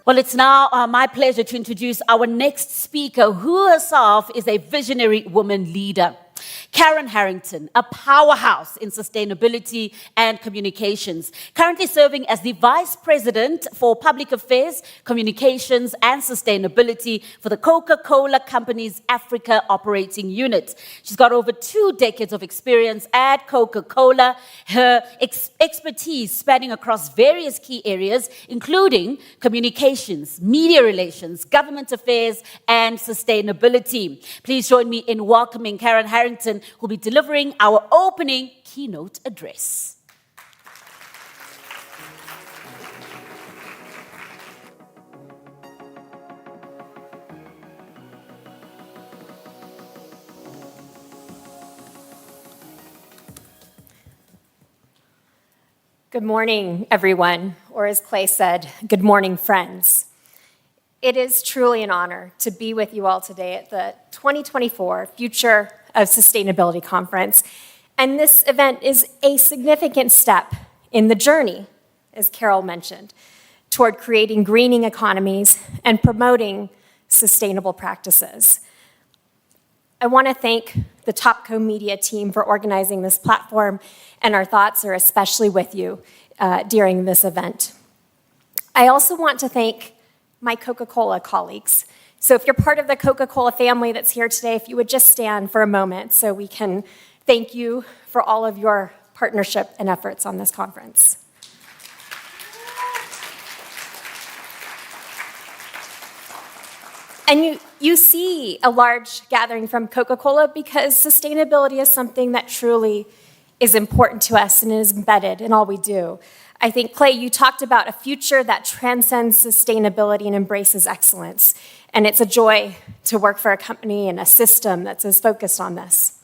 Well, it's now my pleasure to introduce our next speaker, who herself is a visionary woman leader. Karyn Harrington, a powerhouse in sustainability and communications, currently serving as the Vice President for Public Affairs, Communications and Sustainability for the Coca-Cola Company's Africa Operating Unit. She's got over 2 decades of experience at Coca-Cola, her expertise spanning across various key areas, including communications, media relations, government affairs, and sustainability. Please join me in welcoming Karyn Harrington, who'll be delivering our opening keynote address. Good morning, everyone, or as Clay said, good morning, friends. It is truly an honor to be with you all today at the 2024 Future of Sustainability Conference. And this event is a significant step in the journey, as Carol mentioned, toward creating greening economies and promoting sustainable practices. I want to thank the Topco Media team for organizing this platform, and our thoughts are especially with you during this event. I also want to thank my Coca-Cola colleagues. So if you're part of the Coca-Cola family that's here today, if you would just stand for a moment so we can thank you for all of your partnership and efforts on this conference. And you see a large gathering from Coca-Cola because sustainability is something that truly is important to us and is embedded in all we do. I think, Clay, you talked about a future that transcends sustainability and embraces excellence. And it's a joy to work for a company and a system that's as focused on this.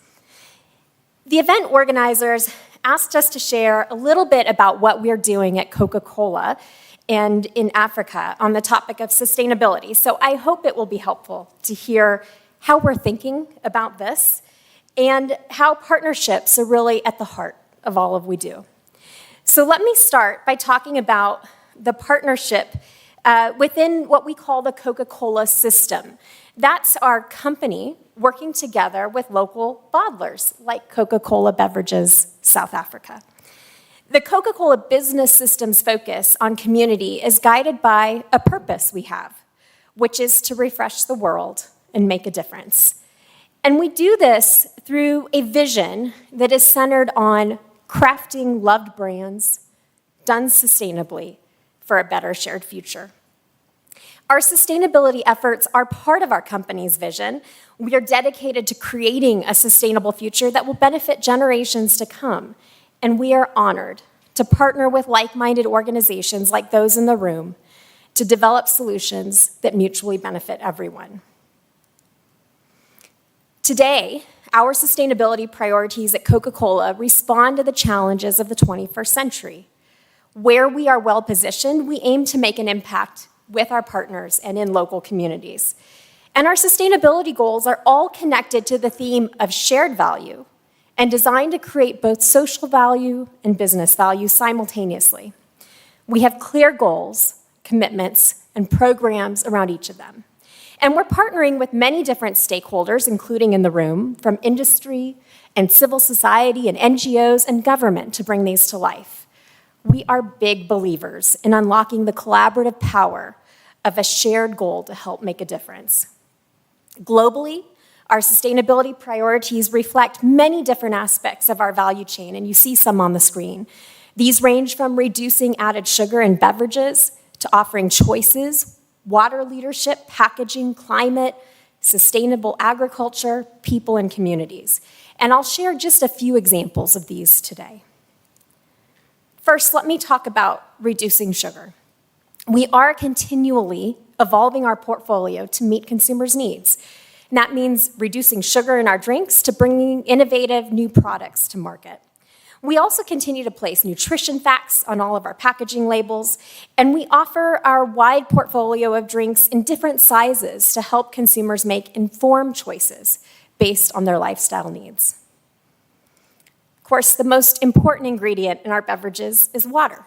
The event organizers asked us to share a little bit about what we're doing at Coca-Cola and in Africa on the topic of sustainability. So I hope it will be helpful to hear how we're thinking about this and how partnerships are really at the heart of all of we do. So let me start by talking about the partnership within what we call the Coca-Cola system. That's our company working together with local bottlers like Coca-Cola Beverages South Africa. The Coca-Cola business system's focus on community is guided by a purpose we have, which is to refresh the world and make a difference. And we do this through a vision that is centered on crafting loved brands done sustainably for a better shared future. Our sustainability efforts are part of our company's vision. We are dedicated to creating a sustainable future that will benefit generations to come. And we are honored to partner with like-minded organizations like those in the room to develop solutions that mutually benefit everyone. Today, our sustainability priorities at Coca-Cola respond to the challenges of the 21st century. Where we are well-positioned, we aim to make an impact with our partners and in local communities. And our sustainability goals are all connected to the theme of shared value and designed to create both social value and business value simultaneously. We have clear goals, commitments, and programs around each of them. And we're partnering with many different stakeholders, including in the room, from industry and civil society and NGOs and government to bring these to life. We are big believers in unlocking the collaborative power of a shared goal to help make a difference. Globally, our sustainability priorities reflect many different aspects of our value chain, and you see some on the screen. These range from reducing added sugar in beverages to offering choices, water leadership, packaging, climate, sustainable agriculture, people, and communities. And I'll share just a few examples of these today. First, let me talk about reducing sugar. We are continually evolving our portfolio to meet consumers' needs. And that means reducing sugar in our drinks to bringing innovative new products to market. We also continue to place nutrition facts on all of our packaging labels, and we offer our wide portfolio of drinks in different sizes to help consumers make informed choices based on their lifestyle needs. Of course, the most important ingredient in our beverages is water.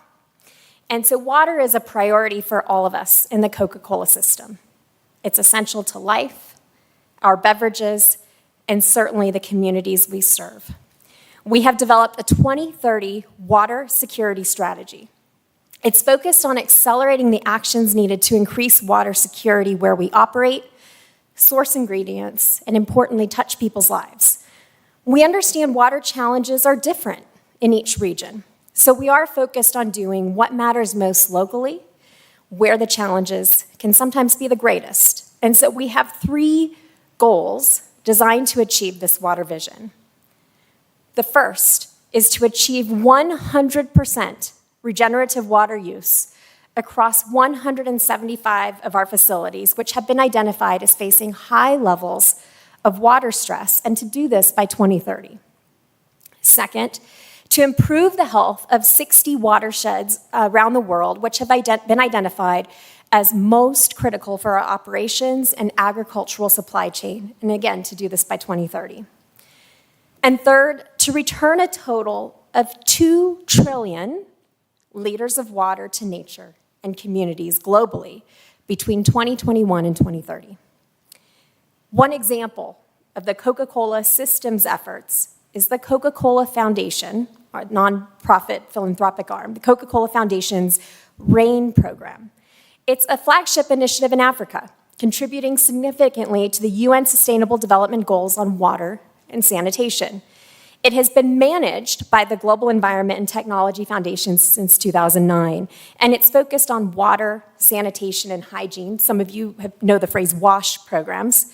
And so water is a priority for all of us in the Coca-Cola system. It's essential to life, our beverages, and certainly the communities we serve. We have developed a 2030 water security strategy. It's focused on accelerating the actions needed to increase water security where we operate, source ingredients, and importantly, touch people's lives. We understand water challenges are different in each region, so we are focused on doing what matters most locally, where the challenges can sometimes be the greatest. And so we have 3 goals designed to achieve this water vision. The first is to achieve 100% regenerative water use across 175 of our facilities, which have been identified as facing high levels of water stress, and to do this by 2030. Second, to improve the health of 60 watersheds around the world, which have been identified as most critical for our operations and agricultural supply chain, and again, to do this by 2030. And third, to return a total of 2 trillion liters of water to nature and communities globally between 2021 and 2030. One example of the Coca-Cola system's efforts is the Coca-Cola Foundation, our nonprofit philanthropic arm, the Coca-Cola Foundation's RAIN program. It's a flagship initiative in Africa, contributing significantly to the UN Sustainable Development Goals on water and sanitation. It has been managed by the Global Environment and Technology Foundation since 2009, and it's focused on water, sanitation, and hygiene. Some of you know the phrase WASH programs.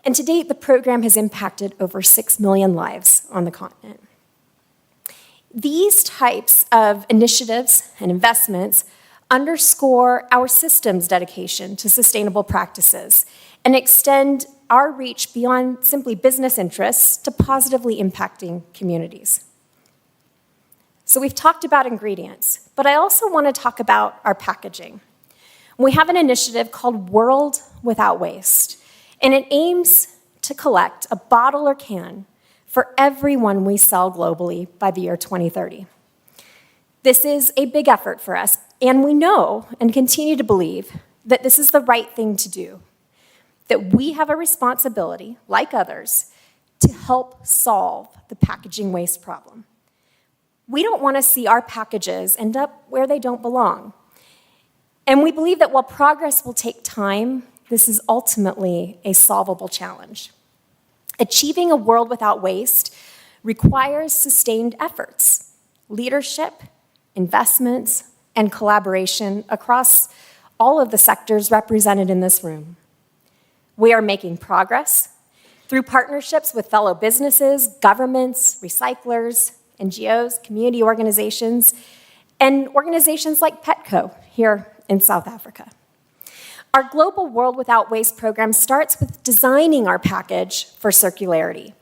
And to date, the program has impacted over 6 million lives on the continent. These types of initiatives and investments underscore our system's dedication to sustainable practices and extend our reach beyond simply business interests to positively impacting communities. So we've talked about ingredients, but I also want to talk about our packaging. We have an initiative called World Without Waste, and it aims to collect a bottle or can for everyone we sell globally by the year 2030. This is a big effort for us, and we know and continue to believe that this is the right thing to do, that we have a responsibility, like others, to help solve the packaging waste problem. We don't want to see our packages end up where they don't belong. And we believe that while progress will take time, this is ultimately a solvable challenge. Achieving a world without waste requires sustained efforts, leadership, investments, and collaboration across all of the sectors represented in this room. We are making progress through partnerships with fellow businesses, governments, recyclers, NGOs, community organizations, and organizations like Petco here in South Africa. Our global World Without Waste program starts with designing our package for circularity.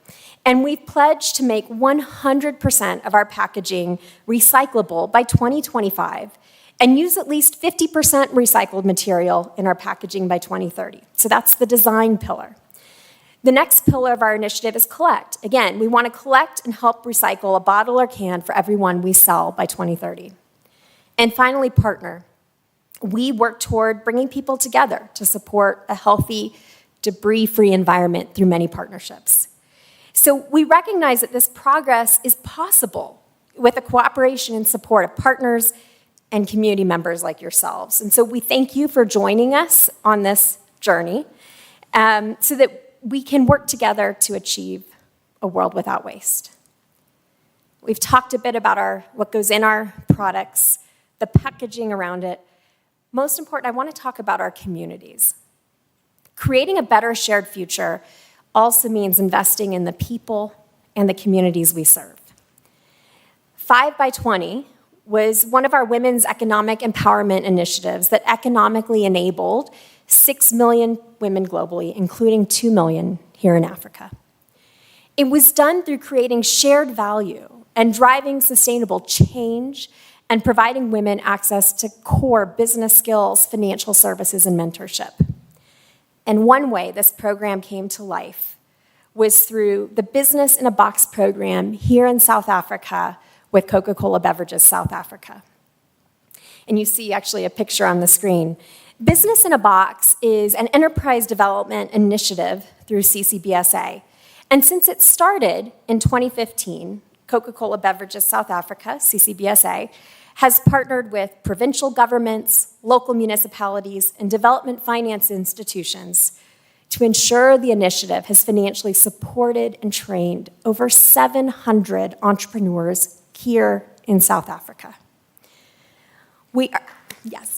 And we've pledged to make 100% of our packaging recyclable by 2025 and use at least 50% recycled material in our packaging by 2030. So that's the design pillar. The next pillar of our initiative is collect. Again, we want to collect and help recycle a bottle or can for everyone we sell by 2030. And finally, partner. We work toward bringing people together to support a healthy, debris-free environment through many partnerships. So we recognize that this progress is possible with the cooperation and support of partners and community members like yourselves. And so we thank you for joining us on this journey so that we can work together to achieve a world without waste. We've talked a bit about what goes in our products, the packaging around it. Most important, I want to talk about our communities. Creating a better shared future also means investing in the people and the communities we serve. 5 by 20 was one of our women's economic empowerment initiatives that economically enabled 6 million women globally, including 2 million here in Africa. It was done through creating shared value and driving sustainable change and providing women access to core business skills, financial services, and mentorship. And one way this program came to life was through the Business in a Box program here in South Africa with Coca-Cola Beverages South Africa. And you see actually a picture on the screen. Business in a Box is an enterprise development initiative through CCBSA. And since it started in 2015, Coca-Cola Beverages South Africa, CCBSA, has partnered with provincial governments, local municipalities, and development finance institutions to ensure the initiative has financially supported and trained over 700 entrepreneurs here in South Africa. Yes.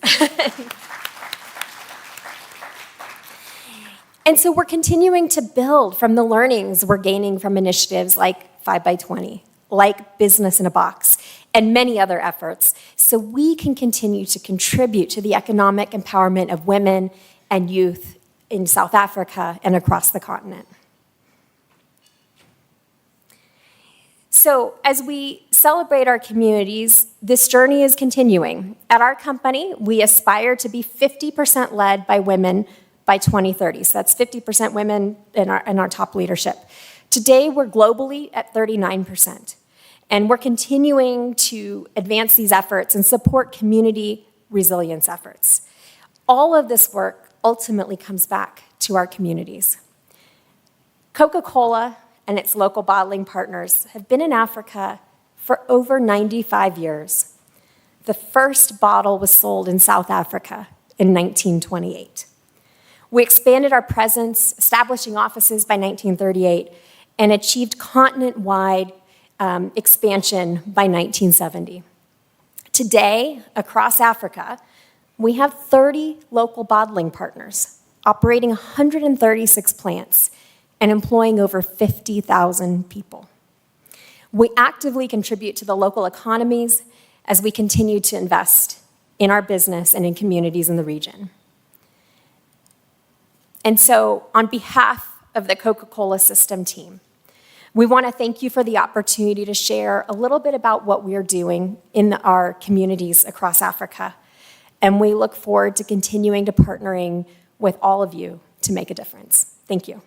And so we're continuing to build from the learnings we're gaining from initiatives like 5x20, like Business in a Box, and many other efforts, so we can continue to contribute to the economic empowerment of women and youth in South Africa and across the continent. So as we celebrate our communities, this journey is continuing. At our company, we aspire to be 50% led by women by 2030. So that's 50% women in our top leadership. Today, we're globally at 39%. And we're continuing to advance these efforts and support community resilience efforts. All of this work ultimately comes back to our communities. Coca-Cola and its local bottling partners have been in Africa for over 95 years. The first bottle was sold in South Africa in 1928. We expanded our presence, establishing offices by 1938, and achieved continent-wide expansion by 1970. Today, across Africa, we have 30 local bottling partners, operating 136 plants and employing over 50,000 people. We actively contribute to the local economies as we continue to invest in our business and in communities in the region. And so, on behalf of the Coca-Cola system team, we want to thank you for the opportunity to share a little bit about what we are doing in our communities across Africa. And we look forward to continuing to partnering with all of you to make a difference. Thank you.